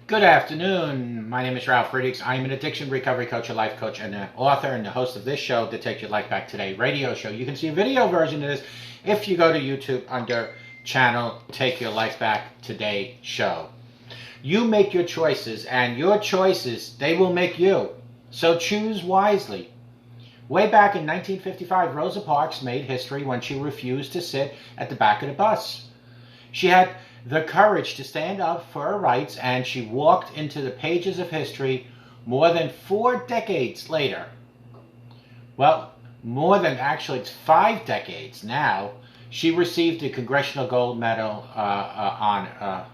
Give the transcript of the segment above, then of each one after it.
Good afternoon. My name is Ralf Friedrichs. I am an addiction recovery coach, a life coach, and an author and the host of this show, the Take Your Life Back Today radio show. You can see a video version of this if you go to YouTube under channel Take Your Life Back Today show. You make your choices, and your choices, they will make you. So choose wisely. Way back in 1955, Rosa Parks made history when she refused to sit at the back of the bus. She had the courage to stand up for her rights, and she walked into the pages of history more than 4 decades later. Well, more than actually, it's 5 decades now. She received the Congressional Gold Medal, I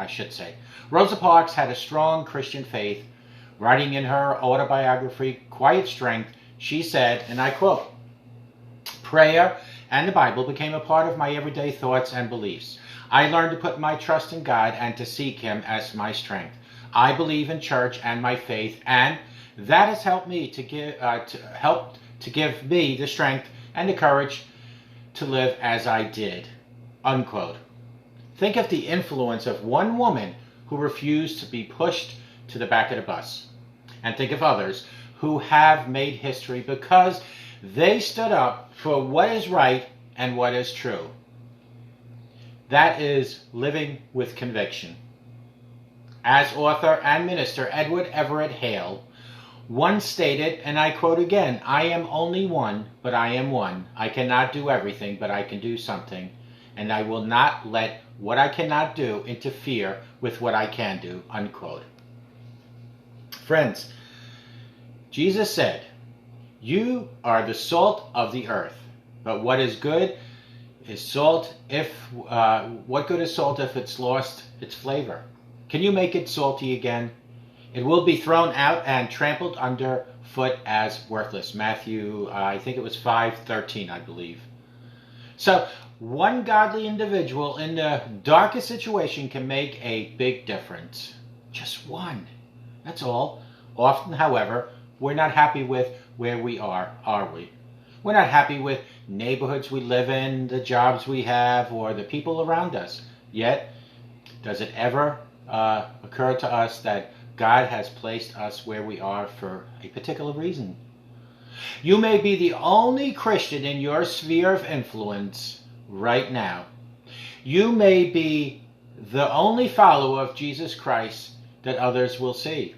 should say. Rosa Parks had a strong Christian faith. Writing in her autobiography, Quiet Strength, she said, and I quote, "Prayer and the Bible became a part of my everyday thoughts and beliefs. I learned to put my trust in God and to seek Him as my strength. I believe in church and my faith, and that has helped me to give me the strength and the courage to live as I did." Unquote. Think of the influence of one woman who refused to be pushed to the back of the bus, and think of others who have made history because they stood up for what is right and what is true. That is living with conviction. As author and minister Edward Everett Hale once stated, and I quote again, "I am only one, but I am one. I cannot do everything, but I can do something. And I will not let what I cannot do interfere with what I can do." Unquote. Friends, Jesus said, "You are the salt of the earth, but what is good is salt what good is salt if it's lost its flavor? Can you make it salty again? It will be thrown out and trampled underfoot as worthless." Matthew, I think it was 5:13, I believe. So one godly individual in the darkest situation can make a big difference. Just one. That's all. Often, however, we're not happy with where we are we? We're not happy with neighborhoods we live in, the jobs we have, or the people around us. Yet, does it ever occur to us that God has placed us where we are for a particular reason? You may be the only Christian in your sphere of influence right now. You may be the only follower of Jesus Christ that others will see.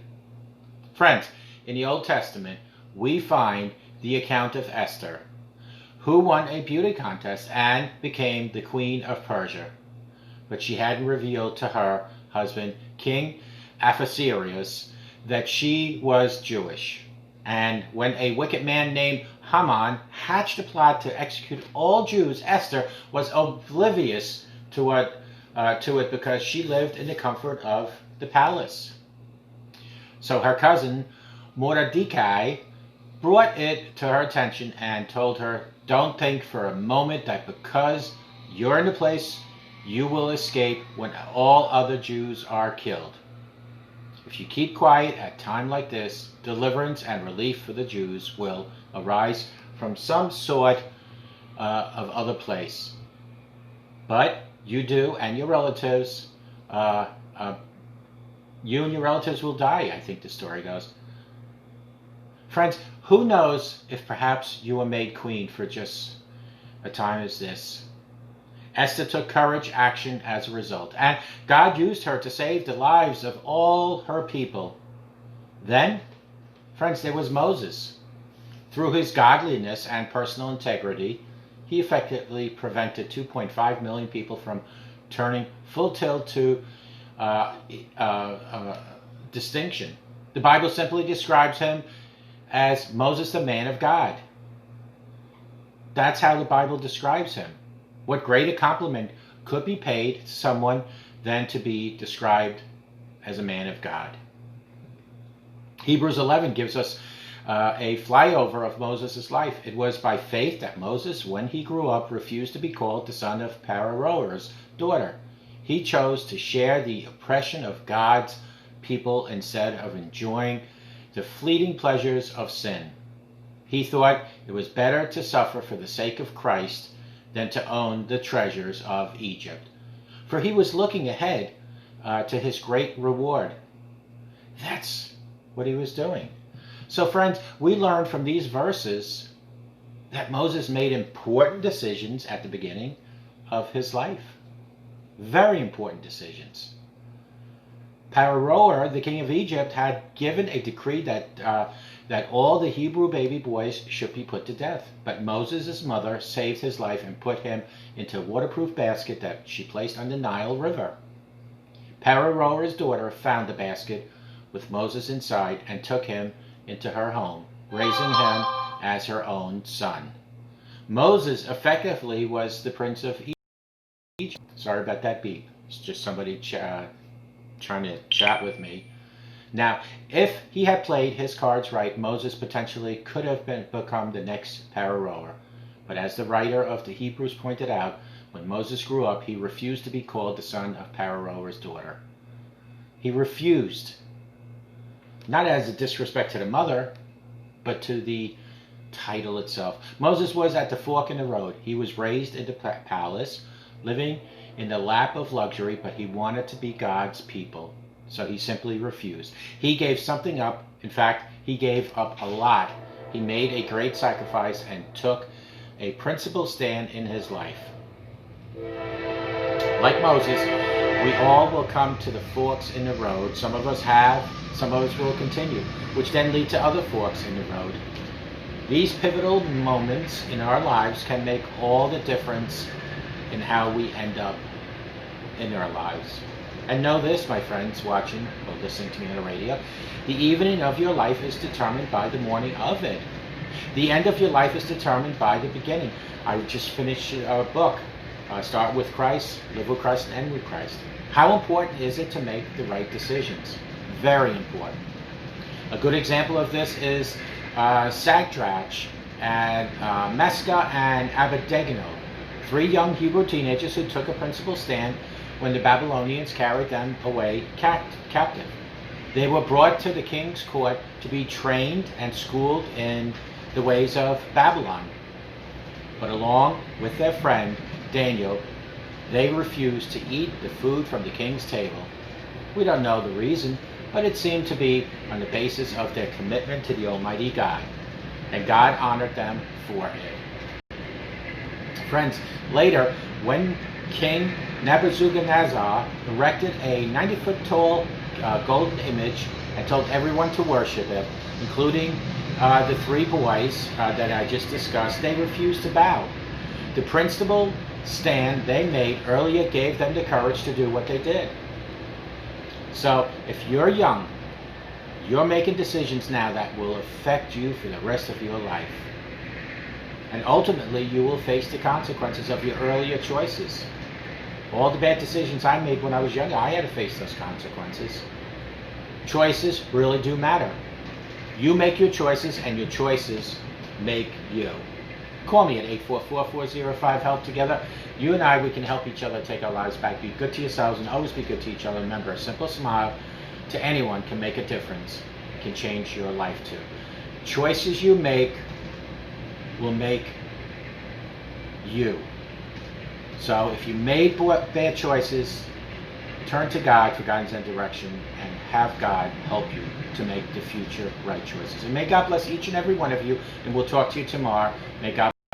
Friends, in the Old Testament, we find the account of Esther, who won a beauty contest and became the queen of Persia. But she hadn't revealed to her husband, King Ahasuerus, that she was Jewish. And when a wicked man named Haman hatched a plot to execute all Jews, Esther was oblivious to it because she lived in the comfort of the palace. So her cousin, Mordecai, brought it to her attention and told her, "Don't think for a moment that because you're in the place, you will escape when all other Jews are killed. If you keep quiet at a time like this, deliverance and relief for the Jews will arise from some sort of other place. But you do, and your relatives, you and your relatives will die," I think the story goes. Friends, who knows if perhaps you were made queen for just a time as this? Esther took courage, action as a result, and God used her to save the lives of all her people. Then, friends, there was Moses. Through his godliness and personal integrity, he effectively prevented 2.5 million people from turning full tilt to distinction. The Bible simply describes him as Moses, the man of God. That's how the Bible describes him. What greater compliment could be paid to someone than to be described as a man of God? Hebrews 11 gives us a flyover of Moses' life. It was by faith that Moses, when he grew up, refused to be called the son of Pharaoh's daughter. He chose to share the oppression of God's people instead of enjoying the fleeting pleasures of sin. He thought it was better to suffer for the sake of Christ than to own the treasures of Egypt. For he was looking ahead to his great reward. That's what he was doing. So friends, we learn from these verses that Moses made important decisions at the beginning of his life. Very important decisions. Pharaoh, the king of Egypt, had given a decree that all the Hebrew baby boys should be put to death. But Moses' mother saved his life and put him into a waterproof basket that she placed on the Nile River. Pharaoh's daughter found the basket with Moses inside and took him into her home, raising him as her own son. Moses effectively was the prince of Egypt. Sorry about that beep. It's just somebody trying to chat with me. Now, if he had played his cards right, Moses potentially could have become the next Pharaoh. But as the writer of the Hebrews pointed out, when Moses grew up, he refused to be called the son of Pharaoh's daughter. He refused. Not as a disrespect to the mother, but to the title itself. Moses was at the fork in the road. He was raised in the palace, living in the lap of luxury, but he wanted to be God's people. So he simply refused. He gave something up. In fact, he gave up a lot. He made a great sacrifice and took a principled stand in his life. Like Moses, we all will come to the forks in the road. Some of us have, some of us will continue, which then lead to other forks in the road. These pivotal moments in our lives can make all the difference in how we end up in our lives. And know this, my friends watching or listening to me on the radio, the evening of your life is determined by the morning of it. The end of your life is determined by the beginning. I just finished a book, Start with Christ, Live with Christ, and End with Christ. How important is it to make the right decisions? Very important. A good example of this is Shadrach and Meshach and Abednego, 3 young Hebrew teenagers who took a principled stand when the Babylonians carried them away captive. They were brought to the king's court to be trained and schooled in the ways of Babylon. But along with their friend Daniel, they refused to eat the food from the king's table. We don't know the reason, but it seemed to be on the basis of their commitment to the Almighty God, and God honored them for it. Friends, later, when King Nebuchadnezzar erected a 90-foot tall golden image and told everyone to worship it, including the 3 boys that I just discussed, they refused to bow. The principled stand they made earlier gave them the courage to do what they did. So if you're young, you're making decisions now that will affect you for the rest of your life. And ultimately, you will face the consequences of your earlier choices. All the bad decisions I made when I was younger, I had to face those consequences. Choices really do matter. You make your choices, and your choices make you. Call me at 844-405-HELP together. You and I, we can help each other take our lives back. Be good to yourselves and always be good to each other. Remember, a simple smile to anyone can make a difference. It can change your life too. Choices you make will make you. So if you made bad choices, turn to God for guidance and direction, and have God help you to make the future right choices. And may God bless each and every one of you, and we'll talk to you tomorrow. May God